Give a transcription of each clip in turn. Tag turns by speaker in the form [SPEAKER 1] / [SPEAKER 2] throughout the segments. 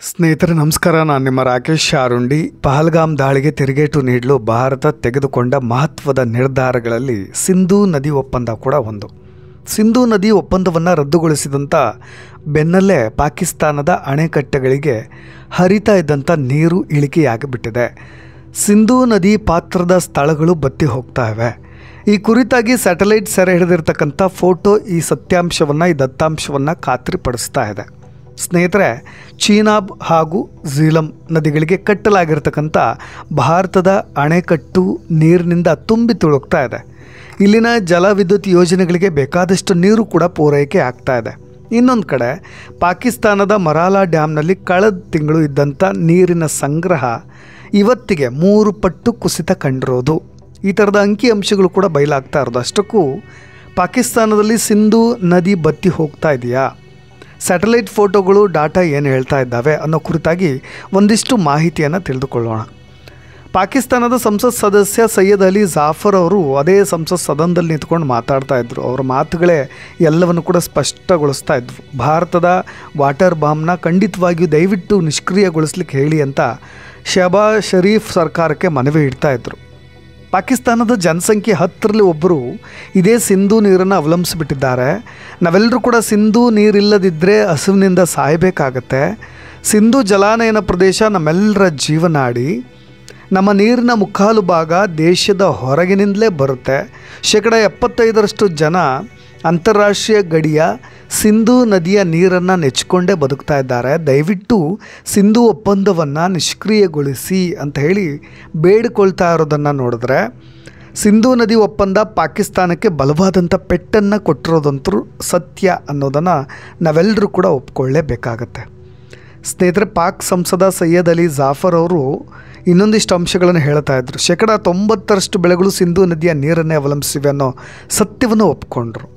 [SPEAKER 1] ಸ್ನೇಹಿತರೆ ನಮಸ್ಕಾರ. ನಾನು ನಿಮ್ಮ ರಾಕೇಶ್ ಶಾರುಂಡಿ. ಪಹಲ್ಗಾಮ್ ದಾಳಿಗೆ ತಿರುಗೇಟು ನೀಡಲು ಭಾರತ ತೆಗೆದುಕೊಂಡ ಮಹತ್ವದ ನಿರ್ಧಾರಗಳಲ್ಲಿ ಸಿಂಧೂ ನದಿ ಒಪ್ಪಂದ ಕೂಡ ಒಂದು. ಸಿಂಧೂ ನದಿ ಒಪ್ಪಂದವನ್ನು ರದ್ದುಗೊಳಿಸಿದಂಥ ಬೆನ್ನಲ್ಲೇ ಪಾಕಿಸ್ತಾನದ ಅಣೆಕಟ್ಟೆಗಳಿಗೆ ಹರಿತಾ ಇದ್ದಂಥ ನೀರು ಇಳಿಕೆಯಾಗಿಬಿಟ್ಟಿದೆ. ಸಿಂಧೂ ನದಿ ಪಾತ್ರದ ಸ್ಥಳಗಳು ಬತ್ತಿ ಹೋಗ್ತಾ ಇವೆ. ಈ ಕುರಿತಾಗಿ ಸ್ಯಾಟಲೈಟ್ ಸೆರೆ ಹಿಡಿದಿರ್ತಕ್ಕಂಥ ಫೋಟೋ ಈ ಸತ್ಯಾಂಶವನ್ನು, ಈ ದತ್ತಾಂಶವನ್ನು ಖಾತ್ರಿಪಡಿಸ್ತಾ ಇದೆ. ಸ್ನೇಹಿತರೆ, ಚೀನಾಬ್ ಹಾಗೂ ಝೀಲಂ ನದಿಗಳಿಗೆ ಕಟ್ಟಲಾಗಿರ್ತಕ್ಕಂಥ ಭಾರತದ ಅಣೆಕಟ್ಟು ನೀರಿನಿಂದ ತುಂಬಿ ತುಳುಕ್ತಾ ಇದೆ. ಇಲ್ಲಿನ ಜಲವಿದ್ಯುತ್ ಯೋಜನೆಗಳಿಗೆ ಬೇಕಾದಷ್ಟು ನೀರು ಕೂಡ ಪೂರೈಕೆ ಆಗ್ತಾ ಇದೆ. ಇನ್ನೊಂದು ಕಡೆ ಪಾಕಿಸ್ತಾನದ ಮರಾಲಾ ಡ್ಯಾಮ್ನಲ್ಲಿ ಕಳೆದ ತಿಂಗಳು ಇದ್ದಂಥ ನೀರಿನ ಸಂಗ್ರಹ ಇವತ್ತಿಗೆ 3 ಪಟ್ಟು ಕುಸಿತ ಕಂಡಿರೋದು. ಈ ಥರದ ಅಂಕಿಅಂಶಗಳು ಕೂಡ ಬಯಲಾಗ್ತಾ ಇರೋದು. ಅಷ್ಟಕ್ಕೂ ಪಾಕಿಸ್ತಾನದಲ್ಲಿ ಸಿಂಧೂ ನದಿ ಬತ್ತಿ ಹೋಗ್ತಾ ಇದೆಯಾ, ಸ್ಯಾಟಲೈಟ್ ಫೋಟೋಗಳು, ಡಾಟಾ ಏನು ಹೇಳ್ತಾ ಇದ್ದಾವೆ ಅನ್ನೋ ಕುರಿತಾಗಿ ಒಂದಿಷ್ಟು ಮಾಹಿತಿಯನ್ನು ತಿಳಿದುಕೊಳ್ಳೋಣ. ಪಾಕಿಸ್ತಾನದ ಸಂಸತ್ ಸದಸ್ಯ ಸೈಯದ್ ಅಲಿ ಜಾಫರ್ ಅವರು ಅದೇ ಸಂಸತ್ ಸದನದಲ್ಲಿ ನಿಂತ್ಕೊಂಡು ಮಾತಾಡ್ತಾ ಇದ್ದರು. ಅವರ ಮಾತುಗಳೇ ಎಲ್ಲವನ್ನು ಕೂಡ ಸ್ಪಷ್ಟಗೊಳಿಸ್ತಾ ಇದ್ವು. ಭಾರತದ ವಾಟರ್ ಬಾಂಬ್ನ ಖಂಡಿತವಾಗಿಯೂ ದಯವಿಟ್ಟು ನಿಷ್ಕ್ರಿಯಗೊಳಿಸ್ಲಿಕ್ಕೆ ಹೇಳಿ ಅಂತ ಶಹಬಾಜ್ ಶರೀಫ್ ಸರ್ಕಾರಕ್ಕೆ ಮನವಿ ಇಡ್ತಾ ಇದ್ದರು. ಪಾಕಿಸ್ತಾನದ ಜನಸಂಖ್ಯೆ 10ರಲ್ಲಿ ಒಬ್ಬರು ಇದೇ ಸಿಂಧೂ ನೀರನ್ನು ಅವಲಂಬಿಸಿಬಿಟ್ಟಿದ್ದಾರೆ. ನಾವೆಲ್ಲರೂ ಕೂಡ ಸಿಂಧೂ ನೀರಿಲ್ಲದಿದ್ದರೆ ಹಸಿವಿನಿಂದ ಸಾಯಬೇಕಾಗತ್ತೆ. ಸಿಂಧೂ ಜಲಾನಯನ ಪ್ರದೇಶ ನಮ್ಮೆಲ್ಲರ ಜೀವನಾಡಿ. ನಮ್ಮ ನೀರಿನ ಮುಕ್ಕಾಲು ಭಾಗ ದೇಶದ ಹೊರಗಿನಿಂದಲೇ ಬರುತ್ತೆ. 75% ಜನ ಅಂತಾರಾಷ್ಟ್ರೀಯ ಗಡಿಯ ಸಿಂಧೂ ನದಿಯ ನೀರನ್ನು ನೆಚ್ಚಿಕೊಂಡೇ ಬದುಕ್ತಾ ಇದ್ದಾರೆ. ದಯವಿಟ್ಟು ಸಿಂಧೂ ಒಪ್ಪಂದವನ್ನು ನಿಷ್ಕ್ರಿಯಗೊಳಿಸಿ ಅಂತ ಹೇಳಿ ಬೇಡಿಕೊಳ್ತಾ ಇರೋದನ್ನು ನೋಡಿದ್ರೆ, ಸಿಂಧೂ ನದಿ ಒಪ್ಪಂದ ಪಾಕಿಸ್ತಾನಕ್ಕೆ ಬಲವಾದಂಥ ಪೆಟ್ಟನ್ನು ಕೊಟ್ಟಿರೋದಂತೂ ಸತ್ಯ ಅನ್ನೋದನ್ನು ನಾವೆಲ್ಲರೂ ಕೂಡ ಒಪ್ಕೊಳ್ಳೇಬೇಕಾಗತ್ತೆ. ಸ್ನೇಹಿತರೆ, ಪಾಕ್ ಸಂಸದ ಸೈಯದ್ ಅಲಿ ಜಾಫರ್ ಅವರು ಇನ್ನೊಂದಿಷ್ಟು ಅಂಶಗಳನ್ನು ಹೇಳ್ತಾ ಇದ್ರು. 90% ಬೆಳೆಗಳು ಸಿಂಧೂ ನದಿಯ ನೀರನ್ನೇ ಅವಲಂಬಿಸಿವೆ ಅನ್ನೋ ಸತ್ಯವನ್ನು ಒಪ್ಕೊಂಡ್ರು.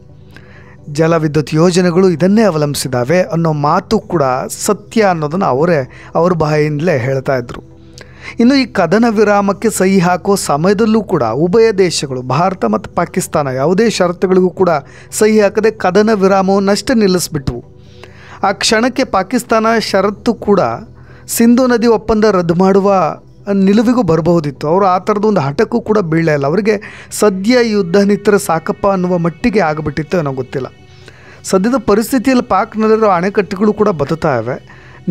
[SPEAKER 1] ಜಲವಿದ್ಯುತ್ ಯೋಜನೆಗಳು ಇದನ್ನೇ ಅವಲಂಬಿಸಿದ್ದಾವೆ ಅನ್ನೋ ಮಾತು ಕೂಡ ಸತ್ಯ ಅನ್ನೋದನ್ನು ಅವ್ರ ಬಾಯಿಂದಲೇ ಹೇಳ್ತಾ ಇದ್ರು. ಇನ್ನು ಈ ಕದನ ವಿರಾಮಕ್ಕೆ ಸಹಿ ಹಾಕೋ ಸಮಯದಲ್ಲೂ ಕೂಡ ಉಭಯ ದೇಶಗಳು, ಭಾರತ ಮತ್ತು ಪಾಕಿಸ್ತಾನ, ಯಾವುದೇ ಷರತ್ತುಗಳಿಗೂ ಕೂಡ ಸಹಿ ಹಾಕದೆ ಕದನ ವಿರಾಮವನ್ನಷ್ಟೇ ನಿಲ್ಲಿಸ್ಬಿಟ್ವು. ಆ ಕ್ಷಣಕ್ಕೆ ಪಾಕಿಸ್ತಾನ ಷರತ್ತು ಕೂಡ ಸಿಂಧೂ ನದಿ ಒಪ್ಪಂದ ರದ್ದು ಮಾಡುವ ನಿಲುವಿಗೂ ಬರಬಹುದಿತ್ತು. ಅವರು ಆ ಥರದ್ದು ಒಂದು ಹಠಕ್ಕೂ ಕೂಡ ಬೀಳಲೇ ಇಲ್ಲ. ಅವರಿಗೆ ಸದ್ಯ ಯುದ್ಧ ನಿಂತರೆ ಸಾಕಪ್ಪ ಅನ್ನುವ ಮಟ್ಟಿಗೆ ಆಗಿಬಿಟ್ಟಿತ್ತು ಏನೋ ಗೊತ್ತಿಲ್ಲ. ಸದ್ಯದ ಪರಿಸ್ಥಿತಿಯಲ್ಲಿ ಪಾಕ್ನಲ್ಲಿರೋ ಅಣೆಕಟ್ಟುಗಳು ಕೂಡ ಬದುತ್ತಾ ಇವೆ.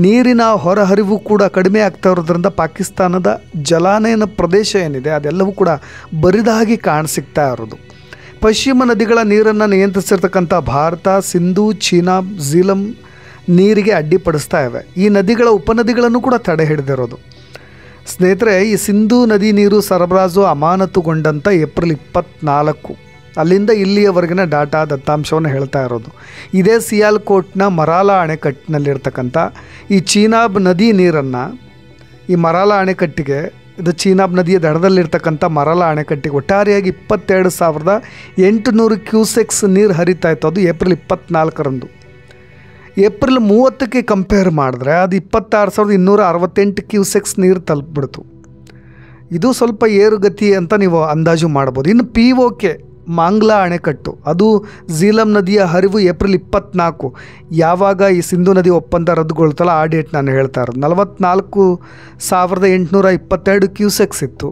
[SPEAKER 1] ನೀರಿನ ಹೊರಹರಿವು ಕೂಡ ಕಡಿಮೆ ಆಗ್ತಾ ಇರೋದ್ರಿಂದ ಪಾಕಿಸ್ತಾನದ ಜಲಾನಯನ ಪ್ರದೇಶ ಏನಿದೆ ಅದೆಲ್ಲವೂ ಕೂಡ ಬರಿದಾಗಿ ಕಾಣಸಿಗ್ತಾ ಇರೋದು. ಪಶ್ಚಿಮ ನದಿಗಳ ನೀರನ್ನು ನಿಯಂತ್ರಿಸಿರ್ತಕ್ಕಂಥ ಭಾರತ ಸಿಂಧೂ, ಚೀನಾಬ್, ಝೀಲಂ ನೀರಿಗೆ ಅಡ್ಡಿಪಡಿಸ್ತಾ ಇವೆ. ಈ ನದಿಗಳ ಉಪನದಿಗಳನ್ನು ಕೂಡ ತಡೆ ಹಿಡಿದಿರೋದು. ಸ್ನೇಹಿತರೆ, ಈ ಸಿಂಧೂ ನದಿ ನೀರು ಸರಬರಾಜು ಅಮಾನತುಗೊಂಡಂಥ ಏಪ್ರಿಲ್ 24 ಅಲ್ಲಿಂದ ಇಲ್ಲಿಯವರೆಗಿನ ಡಾಟಾ ದತ್ತಾಂಶವನ್ನು ಹೇಳ್ತಾ ಇರೋದು. ಇದೇ ಸಿಯಾಲ್ಕೋಟ್ನ ಮರಾಲಾ ಅಣೆಕಟ್ಟಿನಲ್ಲಿರ್ತಕ್ಕಂಥ ಈ ಚೀನಾಬ್ ನದಿ ನೀರನ್ನು ಈ ಮರಾಲಾ ಅಣೆಕಟ್ಟಿಗೆ, ಇದು ಚೀನಾಬ್ ನದಿಯ ದಡದಲ್ಲಿರ್ತಕ್ಕಂಥ ಮರಾಲಾ ಅಣೆಕಟ್ಟಿಗೆ ಒಟ್ಟಾರೆಯಾಗಿ 22,800 ಕ್ಯೂಸೆಕ್ಸ್ ನೀರು ಹರಿತಾ ಇತ್ತು. ಅದು ಏಪ್ರಿಲ್ 24ರಂದು. ಏಪ್ರಿಲ್ 30ಕ್ಕೆ ಕಂಪೇರ್ ಮಾಡಿದ್ರೆ ಅದು 26,268 ಕ್ಯೂಸೆಕ್ಸ್ ನೀರು ತಲುಪಿಬಿಡ್ತು. ಇದು ಸ್ವಲ್ಪ ಏರುಗತಿ ಅಂತ ನೀವು ಅಂದಾಜು ಮಾಡ್ಬೋದು. ಇನ್ನು POK ಮಾಂಗ್ಲಾ ಅಣೆಕಟ್ಟು, ಅದು ಝೀಲಂ ನದಿಯ ಹರಿವು ಏಪ್ರಿಲ್ 24 ಯಾವಾಗ ಈ ಸಿಂಧೂ ನದಿ ಒಪ್ಪಂದ ರದ್ದುಗೊಳ್ತಲ್ಲ ಆ ಡೇಟ್ ನಾನು ಹೇಳ್ತಾ ಇರೋದು. 44,822 ಕ್ಯೂಸೆಕ್ಸ್ ಇತ್ತು.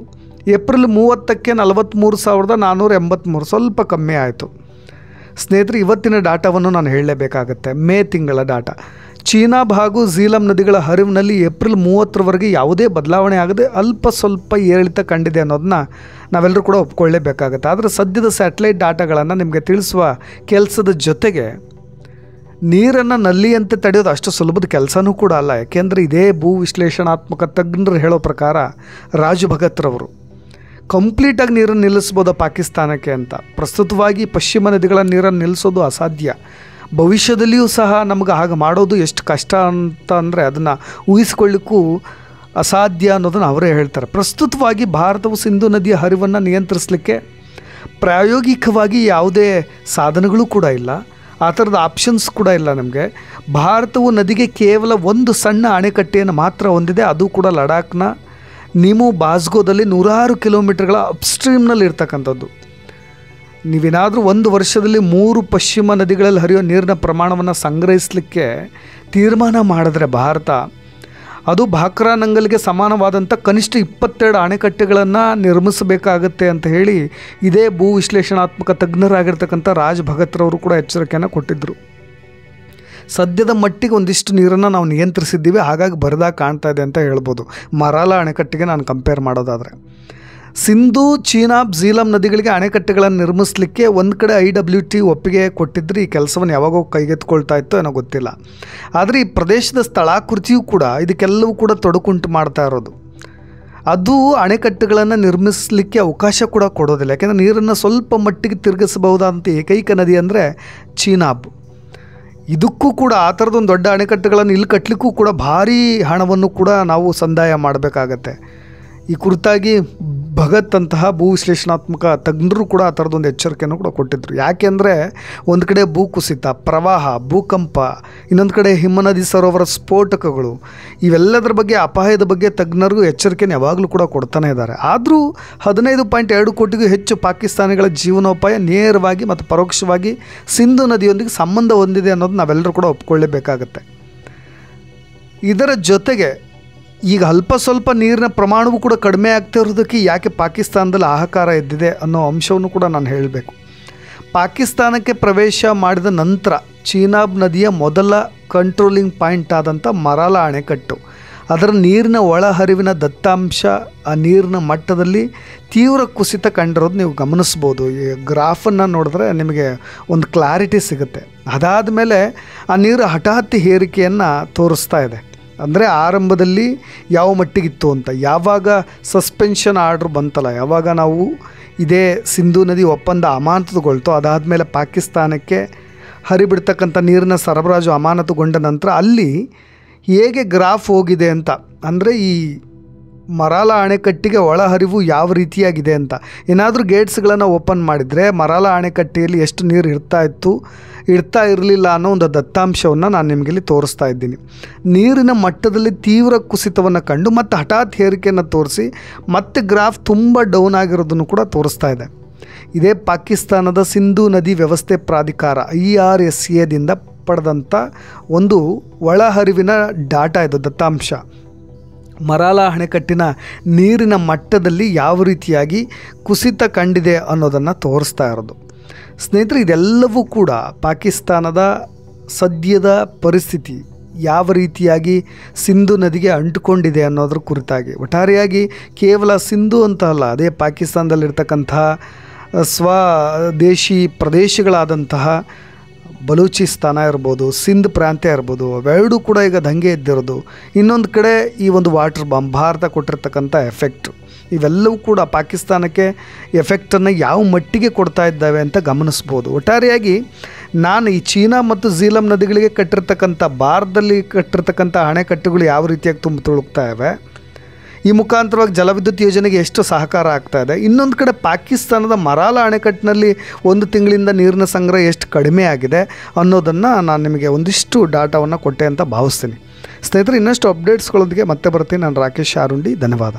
[SPEAKER 1] ಏಪ್ರಿಲ್ 30ಕ್ಕೆ 43,483, ಸ್ವಲ್ಪ ಕಮ್ಮಿ ಆಯಿತು. ಸ್ನೇಹಿತರೆ, ಇವತ್ತಿನ ಡಾಟಾವನ್ನು ನಾನು ಹೇಳಲೇಬೇಕಾಗತ್ತೆ. ಮೇ ತಿಂಗಳ ಡಾಟಾ. ಚೀನಾಬ್ ಹಾಗೂ ಝೀಲಂ ನದಿಗಳ ಹರಿವಿನಲ್ಲಿ ಏಪ್ರಿಲ್ 30ರವರೆಗೆ ಯಾವುದೇ ಬದಲಾವಣೆ ಆಗದೆ ಅಲ್ಪ ಸ್ವಲ್ಪ ಏರಿಳಿತ ಕಂಡಿದೆ ಅನ್ನೋದನ್ನ ನಾವೆಲ್ಲರೂ ಕೂಡ ಒಪ್ಕೊಳ್ಳೇಬೇಕಾಗತ್ತೆ. ಆದರೆ ಸದ್ಯದ ಸ್ಯಾಟಲೈಟ್ ಡಾಟಾಗಳನ್ನು ನಿಮಗೆ ತಿಳಿಸುವ ಕೆಲಸದ ಜೊತೆಗೆ ನೀರನ್ನು ನಲ್ಲಿಯಂತೆ ತಡೆಯೋದು ಅಷ್ಟು ಸುಲಭದ ಕೆಲಸನೂ ಕೂಡ ಅಲ್ಲ. ಯಾಕೆಂದರೆ ಇದೇ ಭೂ ವಿಶ್ಲೇಷಣಾತ್ಮಕ ತಜ್ಞರು ಹೇಳೋ ಪ್ರಕಾರ ರಾಜು ಭಗತ್ರವರು ಕಂಪ್ಲೀಟಾಗಿ ನೀರನ್ನು ನಿಲ್ಲಿಸ್ಬೋದು ಪಾಕಿಸ್ತಾನಕ್ಕೆ ಅಂತ. ಪ್ರಸ್ತುತವಾಗಿ ಪಶ್ಚಿಮ ನದಿಗಳ ನೀರನ್ನು ನಿಲ್ಲಿಸೋದು ಅಸಾಧ್ಯ. ಭವಿಷ್ಯದಲ್ಲಿಯೂ ಸಹ ನಮಗೆ ಹಾಗೆ ಮಾಡೋದು ಎಷ್ಟು ಕಷ್ಟ ಅಂತ ಅಂದರೆ ಅದನ್ನು ಊಹಿಸ್ಕೊಳ್ಳಿಕ್ಕೂ ಅಸಾಧ್ಯ ಅನ್ನೋದನ್ನು ಅವರೇ ಹೇಳ್ತಾರೆ. ಪ್ರಸ್ತುತವಾಗಿ ಭಾರತವು ಸಿಂಧೂ ನದಿಯ ಹರಿವನ್ನು ನಿಯಂತ್ರಿಸಲಿಕ್ಕೆ ಪ್ರಾಯೋಗಿಕವಾಗಿ ಯಾವುದೇ ಸಾಧನಗಳು ಕೂಡ ಇಲ್ಲ. ಆ ಥರದ ಆಪ್ಷನ್ಸ್ ಕೂಡ ಇಲ್ಲ ನಮಗೆ. ಭಾರತವು ನದಿಗೆ ಕೇವಲ ಒಂದು ಸಣ್ಣ ಅಣೆಕಟ್ಟೆಯನ್ನು ಮಾತ್ರ ಹೊಂದಿದೆ. ಅದು ಕೂಡ ಲಡಾಖ್ನ ನಿಮು ಬಾಸ್ಗೋದಲ್ಲಿ 100 ಕಿಲೋಮೀಟರ್ಗಳ ಅಪ್ಸ್ಟ್ರೀಮ್ನಲ್ಲಿ ಇರ್ತಕ್ಕಂಥದ್ದು. ನೀವೇನಾದರೂ ಒಂದು ವರ್ಷದಲ್ಲಿ 3 ಪಶ್ಚಿಮ ನದಿಗಳಲ್ಲಿ ಹರಿಯೋ ನೀರಿನ ಪ್ರಮಾಣವನ್ನು ಸಂಗ್ರಹಿಸಲಿಕ್ಕೆ ತೀರ್ಮಾನ ಮಾಡಿದ್ರೆ ಭಾರತ ಅದು ಭಾಕ್ರಾ ನಂಗಲ್ಗೆ ಸಮಾನವಾದಂಥ ಕನಿಷ್ಠ 22 ಅಣೆಕಟ್ಟೆಗಳನ್ನು ನಿರ್ಮಿಸಬೇಕಾಗತ್ತೆ ಅಂತ ಹೇಳಿ ಇದೇ ಭೂ ವಿಶ್ಲೇಷಣಾತ್ಮಕ ತಜ್ಞರಾಗಿರ್ತಕ್ಕಂಥ ರಾಜ್ ಭಗತ್ರವರು ಕೂಡ ಎಚ್ಚರಿಕೆಯನ್ನು ಕೊಟ್ಟಿದ್ದರು. ಸದ್ಯದ ಮಟ್ಟಿಗೆ ಒಂದಿಷ್ಟು ನೀರನ್ನು ನಾವು ನಿಯಂತ್ರಿಸಿದ್ದೀವಿ, ಹಾಗಾಗಿ ಬರದಾಗ ಕಾಣ್ತಾ ಇದೆ ಅಂತ ಹೇಳ್ಬೋದು ಮರಾಲ ಅಣೆಕಟ್ಟಿಗೆ ನಾನು ಕಂಪೇರ್ ಮಾಡೋದಾದರೆ. ಸಿಂಧೂ, ಚೀನಾಬ್, ಝೀಲಂ ನದಿಗಳಿಗೆ ಅಣೆಕಟ್ಟೆಗಳನ್ನು ನಿರ್ಮಿಸಲಿಕ್ಕೆ ಒಂದು ಕಡೆ IWT ಒಪ್ಪಿಗೆ ಕೊಟ್ಟಿದ್ರೆ ಈ ಕೆಲಸವನ್ನು ಯಾವಾಗೋ ಕೈಗೆತ್ಕೊಳ್ತಾ ಇತ್ತೋ ಏನೋ ಗೊತ್ತಿಲ್ಲ. ಆದರೆ ಈ ಪ್ರದೇಶದ ಸ್ಥಳಾಕೃತಿಯೂ ಕೂಡ ಇದಕ್ಕೆಲ್ಲವೂ ಕೂಡ ತೊಡಕುಂಟು ಮಾಡ್ತಾ ಇರೋದು. ಅದು ಅಣೆಕಟ್ಟೆಗಳನ್ನು ನಿರ್ಮಿಸಲಿಕ್ಕೆ ಅವಕಾಶ ಕೂಡ ಕೊಡೋದಿಲ್ಲ. ಯಾಕೆಂದರೆ ನೀರನ್ನು ಸ್ವಲ್ಪ ಮಟ್ಟಿಗೆ ತಿರುಗಿಸಬಹುದಾದಂಥ ಏಕೈಕ ನದಿ ಅಂದರೆ ಚೀನಾಬ್. ಇದಕ್ಕೂ ಕೂಡ ಆ ಥರದೊಂದು ದೊಡ್ಡ ಅಣೆಕಟ್ಟೆಗಳನ್ನು ಇಲ್ಲಿ ಕಟ್ಟಲಿಕ್ಕೂ ಕೂಡ ಭಾರೀ ಹಣವನ್ನು ಕೂಡ ನಾವು ಸಂದಾಯ ಮಾಡಬೇಕಾಗತ್ತೆ. ಈ ಕುರಿತಾಗಿ ಭಗತ್ ಅಂತಹ ಭೂ ವಿಶ್ಲೇಷಣಾತ್ಮಕ ತಜ್ಞರು ಕೂಡ ಆ ಥರದೊಂದು ಎಚ್ಚರಿಕೆಯನ್ನು ಕೂಡ ಕೊಟ್ಟಿದ್ದರು. ಯಾಕೆಂದರೆ ಒಂದು ಕಡೆ ಭೂಕುಸಿತ, ಪ್ರವಾಹ, ಭೂಕಂಪ, ಇನ್ನೊಂದು ಕಡೆ ಹಿಮನದಿ ಸರೋವರ ಸ್ಫೋಟಕಗಳು, ಇವೆಲ್ಲದರ ಬಗ್ಗೆ ಅಪಾಯದ ಬಗ್ಗೆ ತಜ್ಞರಿಗೂ ಎಚ್ಚರಿಕೆಯನ್ನು ಯಾವಾಗಲೂ ಕೂಡ ಕೊಡ್ತಾನೆ ಇದ್ದಾರೆ. ಆದರೂ 15.2 ಕೋಟಿಗೂ ಹೆಚ್ಚು ಪಾಕಿಸ್ತಾನಿಗಳ ಜೀವನೋಪಾಯ ನೇರವಾಗಿ ಮತ್ತು ಪರೋಕ್ಷವಾಗಿ ಸಿಂಧು ನದಿಯೊಂದಿಗೆ ಸಂಬಂಧ ಹೊಂದಿದೆ ಅನ್ನೋದು ನಾವೆಲ್ಲರೂ ಕೂಡ ಒಪ್ಕೊಳ್ಳೇಬೇಕಾಗತ್ತೆ. ಇದರ ಜೊತೆಗೆ ಈಗ ಅಲ್ಪ ಸ್ವಲ್ಪ ನೀರಿನ ಪ್ರಮಾಣವೂ ಕೂಡ ಕಡಿಮೆ ಆಗ್ತಾ ಇರೋದಕ್ಕೆ ಯಾಕೆ ಪಾಕಿಸ್ತಾನದಲ್ಲಿ ಹಾಹಾಕಾರ ಎದ್ದಿದೆ ಅನ್ನೋ ಅಂಶವನ್ನು ಕೂಡ ನಾನು ಹೇಳಬೇಕು. ಪಾಕಿಸ್ತಾನಕ್ಕೆ ಪ್ರವೇಶ ಮಾಡಿದ ನಂತರ ಚೀನಾಬ್ ನದಿಯ ಮೊದಲ ಕಂಟ್ರೋಲಿಂಗ್ ಪಾಯಿಂಟ್ ಆದಂಥ ಮರಾಲ ಅಣೆಕಟ್ಟು, ಅದರ ನೀರಿನ ಒಳಹರಿವಿನ ದತ್ತಾಂಶ, ಆ ನೀರಿನ ಮಟ್ಟದಲ್ಲಿ ತೀವ್ರ ಕುಸಿತ ಕಂಡಿರೋದು ನೀವು ಗಮನಿಸ್ಬೋದು. ಈ ಗ್ರಾಫನ್ನು ನೋಡಿದ್ರೆ ನಿಮಗೆ ಒಂದು ಕ್ಲಾರಿಟಿ ಸಿಗುತ್ತೆ. ಅದಾದ ಮೇಲೆ ಆ ನೀರು ಹಠಾತ್ ಏರಿಕೆಯನ್ನು ತೋರಿಸ್ತಾ ಇದೆ. ಅಂದರೆ ಆರಂಭದಲ್ಲಿ ಯಾವ ಮಟ್ಟಿಗಿತ್ತು ಅಂತ, ಯಾವಾಗ ಸಸ್ಪೆನ್ಷನ್ ಆರ್ಡ್ರ್ ಬಂತಲ್ಲ, ಯಾವಾಗ ನಾವು ಇದೇ ಸಿಂಧೂ ನದಿ ಒಪ್ಪಂದ ಅಮಾನತುಗೊಳ್ತೋ ಅದಾದಮೇಲೆ ಪಾಕಿಸ್ತಾನಕ್ಕೆ ಹರಿಬಿಡ್ತಕ್ಕಂಥ ನೀರಿನ ಸರಬರಾಜು ಅಮಾನತುಗೊಂಡ ನಂತರ ಅಲ್ಲಿ ಹೇಗೆ ಗ್ರಾಫ್ ಹೋಗಿದೆ ಅಂತ, ಅಂದರೆ ಈ ಮರಾಲ ಅಣೆಕಟ್ಟಿಗೆ ಒಳಹರಿವು ಯಾವ ರೀತಿಯಾಗಿದೆ ಅಂತ. ಏನಾದರೂ ಗೇಟ್ಸ್ಗಳನ್ನು ಓಪನ್ ಮಾಡಿದರೆ ಮರಾಲ ಅಣೆಕಟ್ಟೆಯಲ್ಲಿ ಎಷ್ಟು ನೀರು ಇರ್ತಾ ಇರಲಿಲ್ಲ ಅನ್ನೋ ಒಂದು ದತ್ತಾಂಶವನ್ನು ನಾನು ನಿಮಗಿಲ್ಲಿ ತೋರಿಸ್ತಾ ಇದ್ದೀನಿ. ನೀರಿನ ಮಟ್ಟದಲ್ಲಿ ತೀವ್ರ ಕುಸಿತವನ್ನು ಕಂಡು ಮತ್ತು ಹಠಾತ್ ಏರಿಕೆಯನ್ನು ತೋರಿಸಿ ಮತ್ತೆ ಗ್ರಾಫ್ ತುಂಬ ಡೌನ್ ಆಗಿರೋದನ್ನು ಕೂಡ ತೋರಿಸ್ತಾ ಇದೆ. ಇದೇ ಪಾಕಿಸ್ತಾನದ ಸಿಂಧೂ ನದಿ ವ್ಯವಸ್ಥೆ ಪ್ರಾಧಿಕಾರ IRSAದಿಂದ ಪಡೆದಂಥ ಒಂದು ಒಳಹರಿವಿನ ಡಾಟಾ ಇದು, ದತ್ತಾಂಶ. ಮರಾಲ ಅಣೆಕಟ್ಟಿನ ನೀರಿನ ಮಟ್ಟದಲ್ಲಿ ಯಾವ ರೀತಿಯಾಗಿ ಕುಸಿತ ಕಂಡಿದೆ ಅನ್ನೋದನ್ನು ತೋರಿಸ್ತಾ ಇರೋದು. ಸ್ನೇಹಿತರೆ, ಇದೆಲ್ಲವೂ ಕೂಡ ಪಾಕಿಸ್ತಾನದ ಸದ್ಯದ ಪರಿಸ್ಥಿತಿ ಯಾವ ರೀತಿಯಾಗಿ ಸಿಂಧು ನದಿಗೆ ಅಂಟುಕೊಂಡಿದೆ ಅನ್ನೋದ್ರ ಕುರಿತಾಗಿ. ಒಟ್ಟಾರೆಯಾಗಿ ಕೇವಲ ಸಿಂಧು ಅಂತ ಅಲ್ಲ, ಅದೇ ಪಾಕಿಸ್ತಾನದಲ್ಲಿರ್ತಕ್ಕಂತಹ ಸ್ವದೇಶಿ ಪ್ರದೇಶಗಳಾದಂತಹ ಬಲೂಚಿಸ್ತಾನ ಇರ್ಬೋದು, ಸಿಂಧ್ ಪ್ರಾಂತ್ಯ ಇರ್ಬೋದು, ಅವೆರಡೂ ಕೂಡ ಈಗ ದಂಗೆ ಎದ್ದಿರೋದು. ಇನ್ನೊಂದು ಕಡೆ ಈ ಒಂದು ವಾಟರ್ ಬಾಂಬ್ ಭಾರತ ಕೊಟ್ಟಿರ್ತಕ್ಕಂಥ ಎಫೆಕ್ಟು, ಇವೆಲ್ಲವೂ ಕೂಡ ಪಾಕಿಸ್ತಾನಕ್ಕೆ ಎಫೆಕ್ಟನ್ನು ಯಾವ ಮಟ್ಟಿಗೆ ಕೊಡ್ತಾ ಇದ್ದಾವೆ ಅಂತ ಗಮನಿಸ್ಬೋದು. ಒಟ್ಟಾರೆಯಾಗಿ ನಾನು ಈ ಚೀನಾ ಮತ್ತು ಝೀಲಂ ನದಿಗಳಿಗೆ ಕಟ್ಟಿರ್ತಕ್ಕಂಥ ಭಾರತದಲ್ಲಿ ಕಟ್ಟಿರ್ತಕ್ಕಂಥ ಅಣೆಕಟ್ಟುಗಳು ಯಾವ ರೀತಿಯಾಗಿ ತುಂಬ ತುಳುಕ್ತಾ ಇವೆ, ಈ ಮುಖಾಂತರವಾಗಿ ಜಲವಿದ್ಯುತ್ ಯೋಜನೆಗೆ ಎಷ್ಟು ಸಹಕಾರ ಆಗ್ತಾ ಇದೆ, ಇನ್ನೊಂದು ಕಡೆ ಪಾಕಿಸ್ತಾನದ ಮರಾಲ ಅಣೆಕಟ್ಟಿನಲ್ಲಿ ಒಂದು ತಿಂಗಳಿಂದ ನೀರಿನ ಸಂಗ್ರಹ ಎಷ್ಟು ಕಡಿಮೆ ಆಗಿದೆ ಅನ್ನೋದನ್ನು ನಾನು ನಿಮಗೆ ಒಂದಿಷ್ಟು ಡಾಟಾವನ್ನು ಕೊಟ್ಟೆ ಅಂತ ಭಾವಿಸ್ತೀನಿ. ಸ್ನೇಹಿತರೆ, ಇನ್ನಷ್ಟು ಅಪ್ಡೇಟ್ಸ್ಗಳೊಂದಿಗೆ ಮತ್ತೆ ಬರ್ತೀನಿ. ನಾನು ರಾಕೇಶ್ ಆರುಂಡಿ. ಧನ್ಯವಾದ.